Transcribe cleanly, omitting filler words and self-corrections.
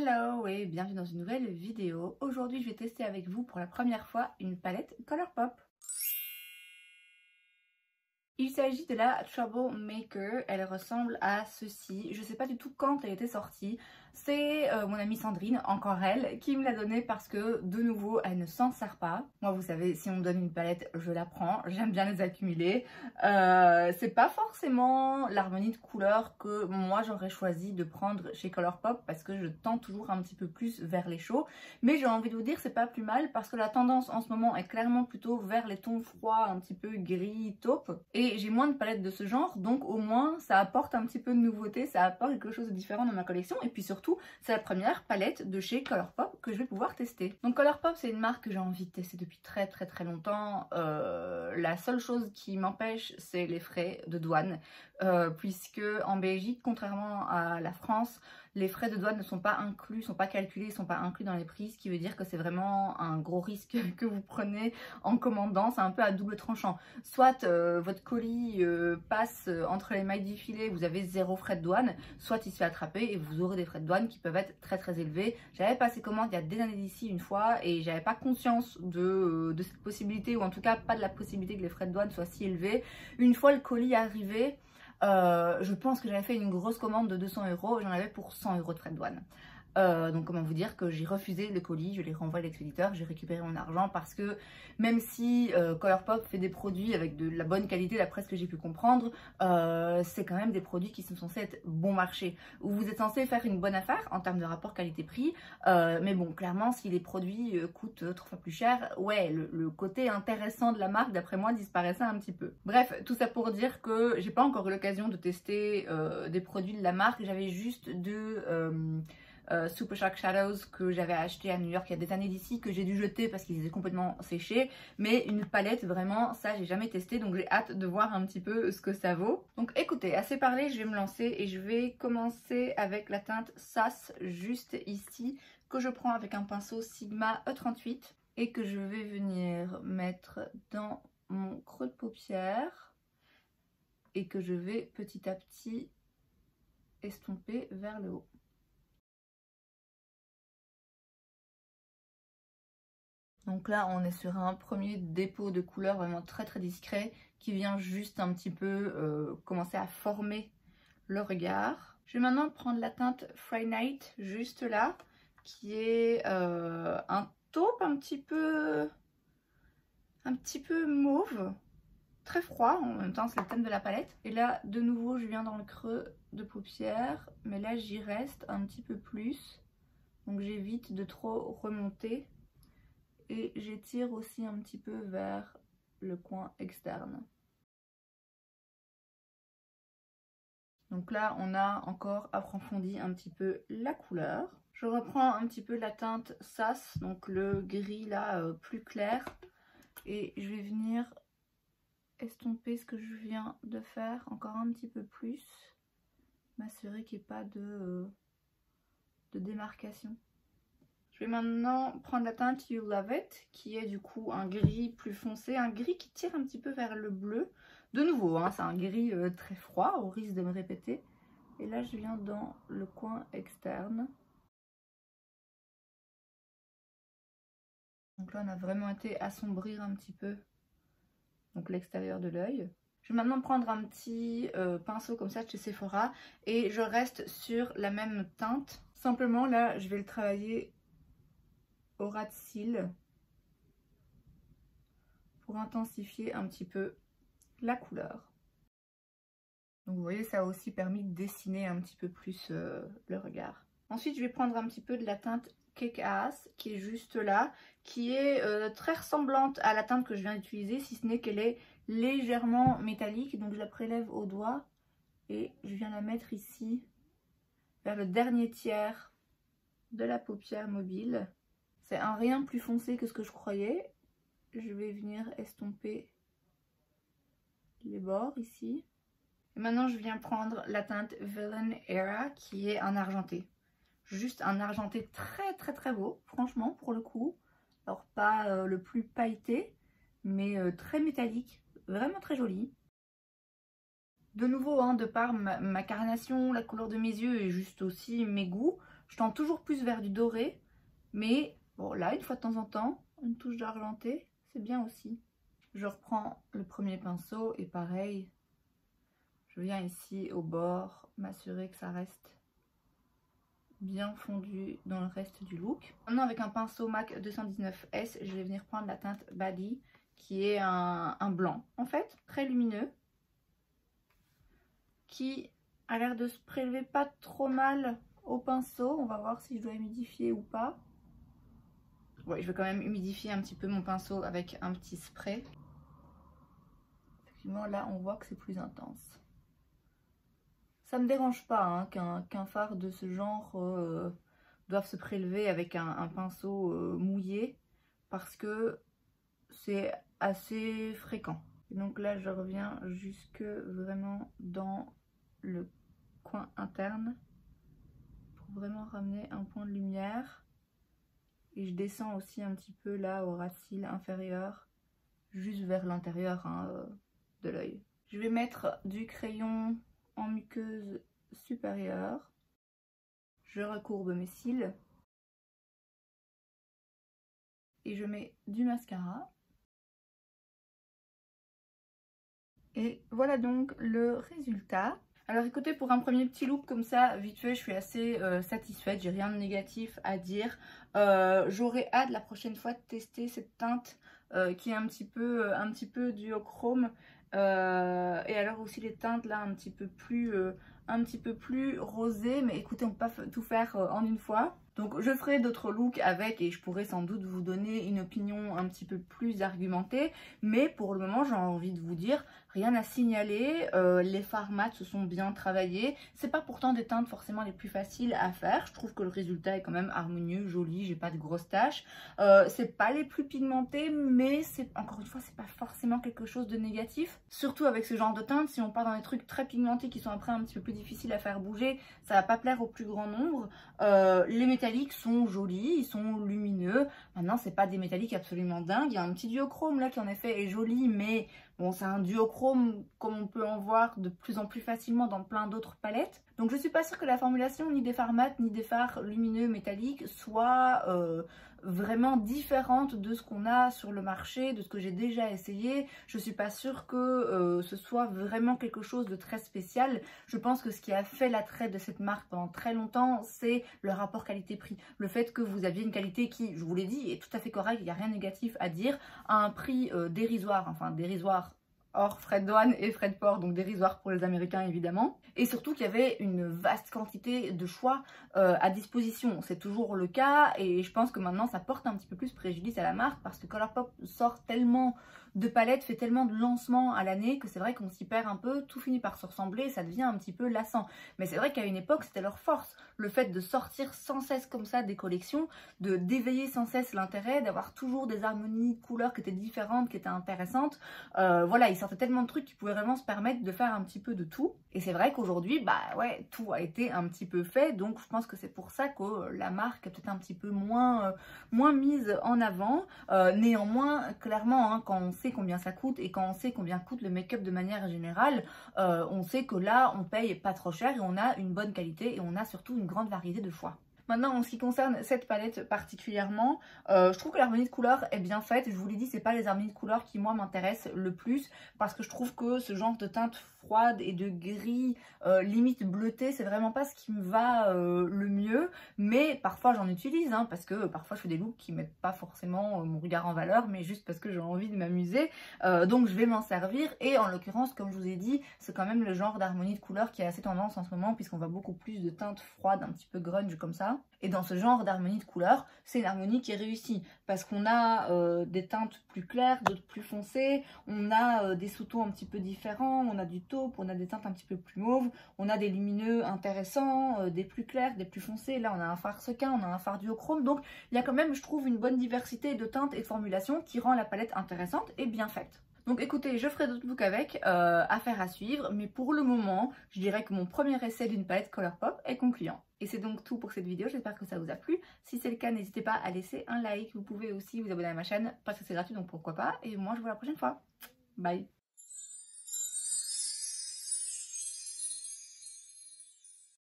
Hello et bienvenue dans une nouvelle vidéo. Aujourd'hui je vais tester avec vous pour la première fois une palette Colourpop. Il s'agit de la Troublemaker, elle ressemble à ceci. Je sais pas du tout quand elle était sortie. C'est mon amie Sandrine, encore elle, qui me l'a donnée parce que de nouveau elle ne s'en sert pas. Moi vous savez, si on me donne une palette, je la prends, j'aime bien les accumuler. C'est pas forcément l'harmonie de couleurs que moi j'aurais choisi de prendre chez Colourpop parce que je tends toujours un petit peu plus vers les chauds. Mais j'ai envie de vous dire c'est pas plus mal parce que la tendance en ce moment est clairement plutôt vers les tons froids, un petit peu gris, taupe. Et j'ai moins de palettes de ce genre, donc au moins ça apporte un petit peu de nouveauté, ça apporte quelque chose de différent dans ma collection. Et puis surtout, c'est la première palette de chez Colourpop que je vais pouvoir tester. Donc Colourpop, c'est une marque que j'ai envie de tester depuis très longtemps. La seule chose qui m'empêche, c'est les frais de douane. Puisque en Belgique, contrairement à la France, les frais de douane ne sont pas inclus, sont pas calculés, sont pas inclus dans les prix, ce qui veut dire que c'est vraiment un gros risque que vous prenez en commandant. C'est un peu à double tranchant. Soit votre colis passe entre les mailles du filet, vous avez 0 frais de douane, soit il se fait attraper et vous aurez des frais de douane qui peuvent être très élevés. J'avais passé commande il y a des années d'ici une fois et j'avais pas conscience de cette possibilité, ou en tout cas pas de la possibilité que les frais de douane soient si élevés. Une fois le colis arrivé, je pense que j'avais fait une grosse commande de 200 €, j'en avais pour 100 € de frais de douane. Donc comment vous dire que j'ai refusé le colis, je l'ai renvoyé à l'expéditeur, j'ai récupéré mon argent parce que même si Colourpop fait des produits avec de la bonne qualité d'après ce que j'ai pu comprendre, c'est quand même des produits qui sont censés être bon marché, où vous êtes censé faire une bonne affaire en termes de rapport qualité-prix, mais bon clairement si les produits coûtent 3 fois plus cher, ouais le côté intéressant de la marque d'après moi disparaissait un petit peu. Bref, tout ça pour dire que j'ai pas encore eu l'occasion de tester des produits de la marque, j'avais juste Super Shark Shadows que j'avais acheté à New York il y a des années d'ici, que j'ai dû jeter parce qu'ils étaient complètement séchés, mais une palette vraiment ça j'ai jamais testé, donc j'ai hâte de voir un petit peu ce que ça vaut. Donc écoutez, assez parlé, je vais me lancer et je vais commencer avec la teinte Sass juste ici, que je prends avec un pinceau Sigma E38 et que je vais venir mettre dans mon creux de paupière et que je vais petit à petit estomper vers le haut. Donc là, on est sur un premier dépôt de couleur vraiment très discret qui vient juste un petit peu commencer à former le regard. Je vais maintenant prendre la teinte Friday Night juste là, qui est un taupe un petit peu mauve, très froid, en même temps c'est le thème de la palette. Et là, de nouveau, je viens dans le creux de paupière, mais là j'y reste un petit peu plus, donc j'évite de trop remonter. Et j'étire aussi un petit peu vers le coin externe. Donc là, on a encore approfondi un petit peu la couleur. Je reprends un petit peu la teinte Sass, donc le gris là plus clair. Et je vais venir estomper ce que je viens de faire encore un petit peu plus. M'assurer qu'il n'y ait pas de démarcation. Je vais maintenant prendre la teinte You Love It, qui est du coup un gris plus foncé, un gris qui tire un petit peu vers le bleu. De nouveau, hein, c'est un gris très froid, au risque de me répéter. Et là, je viens dans le coin externe. Donc là, on a vraiment été assombrir un petit peu l'extérieur de l'œil. Je vais maintenant prendre un petit pinceau comme ça de chez Sephora et je reste sur la même teinte. Simplement, là, je vais le travailler au ras de cils pour intensifier un petit peu la couleur. Donc vous voyez, ça a aussi permis de dessiner un petit peu plus le regard. Ensuite, je vais prendre un petit peu de la teinte Kick Ass qui est juste là, qui est très ressemblante à la teinte que je viens d'utiliser, si ce n'est qu'elle est légèrement métallique. Donc je la prélève au doigt et je viens la mettre ici, vers le dernier tiers de la paupière mobile. C'est un rien plus foncé que ce que je croyais. Je vais venir estomper les bords ici. Et maintenant, je viens prendre la teinte Villain Era qui est un argenté. Juste un argenté très beau, franchement, pour le coup. Alors, pas le plus pailleté, mais très métallique. Vraiment très joli. De nouveau, hein, de par ma carnation, la couleur de mes yeux et juste aussi mes goûts, Je tends toujours plus vers du doré, mais bon là, une fois de temps en temps, une touche d'argenté, c'est bien aussi. Je reprends le premier pinceau et pareil, je viens ici au bord m'assurer que ça reste bien fondu dans le reste du look. Maintenant avec un pinceau MAC 219S, je vais venir prendre la teinte Body qui est un blanc en fait, très lumineux, qui a l'air de se prélever pas trop mal au pinceau. On va voir si je dois humidifier ou pas. Ouais, je vais quand même humidifier un petit peu mon pinceau avec un petit spray. Effectivement là on voit que c'est plus intense. Ça me dérange pas hein, qu'un fard de ce genre doive se prélever avec un pinceau mouillé parce que c'est assez fréquent. Et donc là je reviens jusque vraiment dans le coin interne pour vraiment ramener un point de lumière. Et je descends aussi un petit peu là au ras de cils inférieur, juste vers l'intérieur hein, de l'œil. Je vais mettre du crayon en muqueuse supérieure. Je recourbe mes cils. Et je mets du mascara. Et voilà donc le résultat. Alors écoutez, pour un premier petit look comme ça, vite fait, je suis assez satisfaite. J'ai rien de négatif à dire. J'aurais hâte la prochaine fois de tester cette teinte qui est un petit peu duochrome. Et alors aussi les teintes là un petit peu plus rosées. Mais écoutez, on peut pas tout faire en une fois. Donc je ferai d'autres looks avec et je pourrai sans doute vous donner une opinion un petit peu plus argumentée. Mais pour le moment j'ai envie de vous dire, rien à signaler. Les fards mat se sont bien travaillés. C'est pas pourtant des teintes forcément les plus faciles à faire. Je trouve que le résultat est quand même harmonieux, joli, j'ai pas de grosses taches. C'est pas les plus pigmentés, mais c'est encore une fois c'est pas forcément quelque chose de négatif. Surtout avec ce genre de teinte, si on part dans des trucs très pigmentés qui sont après un petit peu plus difficiles à faire bouger, ça va pas plaire au plus grand nombre. Les métalliques sont jolis, ils sont lumineux. Maintenant c'est pas des métalliques absolument dingues. Il y a un petit duochrome là qui en effet est joli, mais bon c'est un duochrome comme on peut en voir de plus en plus facilement dans plein d'autres palettes. Donc je suis pas sûre que la formulation ni des fards mat ni des fards lumineux métalliques soit vraiment différente de ce qu'on a sur le marché, de ce que j'ai déjà essayé. Je suis pas sûre que ce soit vraiment quelque chose de très spécial. Je pense que ce qui a fait l'attrait de cette marque pendant très longtemps, c'est le rapport qualité-prix. Le fait que vous aviez une qualité qui, je vous l'ai dit, est tout à fait correcte, il n'y a rien de négatif à dire, à un prix dérisoire, enfin dérisoire hors frais de douane et frais de port, donc dérisoire pour les Américains évidemment. Et surtout qu'il y avait une vaste quantité de choix à disposition. C'est toujours le cas et je pense que maintenant ça porte un petit peu plus préjudice à la marque parce que Colourpop sort tellement de palettes, fait tellement de lancements à l'année que c'est vrai qu'on s'y perd un peu, tout finit par se ressembler et ça devient un petit peu lassant. Mais c'est vrai qu'à une époque c'était leur force, le fait de sortir sans cesse comme ça des collections, de d'éveiller sans cesse l'intérêt, d'avoir toujours des harmonies de couleurs qui étaient différentes, qui étaient intéressantes. Voilà, ils sortaient tellement de trucs qu'ils pouvaient vraiment se permettre de faire un petit peu de tout. Et c'est vrai qu'aujourd'hui, bah ouais, tout a été un petit peu fait, donc je pense que c'est pour ça que la marque est peut-être un petit peu moins mise en avant. Néanmoins, clairement, hein, quand on sait combien ça coûte et quand on sait combien coûte le make-up de manière générale, on sait que là, on paye pas trop cher et on a une bonne qualité et on a surtout une grande variété de choix. Maintenant, en ce qui concerne cette palette particulièrement, je trouve que l'harmonie de couleurs est bien faite. Je vous l'ai dit, c'est pas les harmonies de couleurs qui, moi, m'intéressent le plus parce que je trouve que ce genre de teinte froide et de gris, limite bleuté, c'est vraiment pas ce qui me va le mieux. Mais parfois, j'en utilise hein, parce que parfois, je fais des looks qui mettent pas forcément mon regard en valeur, mais juste parce que j'ai envie de m'amuser. Donc, je vais m'en servir. Et en l'occurrence, comme je vous ai dit, c'est quand même le genre d'harmonie de couleurs qui a assez tendance en ce moment puisqu'on voit beaucoup plus de teintes froides, un petit peu grunge comme ça. Et dans ce genre d'harmonie de couleurs, c'est une harmonie qui est réussie parce qu'on a des teintes plus claires, d'autres plus foncées, on a des sous-tons un petit peu différents, on a du taupe, on a des teintes un petit peu plus mauves, on a des lumineux intéressants, des plus clairs, des plus foncés. Là, on a un fard sequin, on a un fard duochrome. Donc, il y a quand même, je trouve, une bonne diversité de teintes et de formulations qui rend la palette intéressante et bien faite. Donc écoutez, je ferai d'autres looks avec, affaire à suivre, mais pour le moment, je dirais que mon premier essai d'une palette Colourpop est concluant. Et c'est donc tout pour cette vidéo, j'espère que ça vous a plu. Si c'est le cas, n'hésitez pas à laisser un like, vous pouvez aussi vous abonner à ma chaîne, parce que c'est gratuit, donc pourquoi pas. Et moi, je vous vois la prochaine fois. Bye!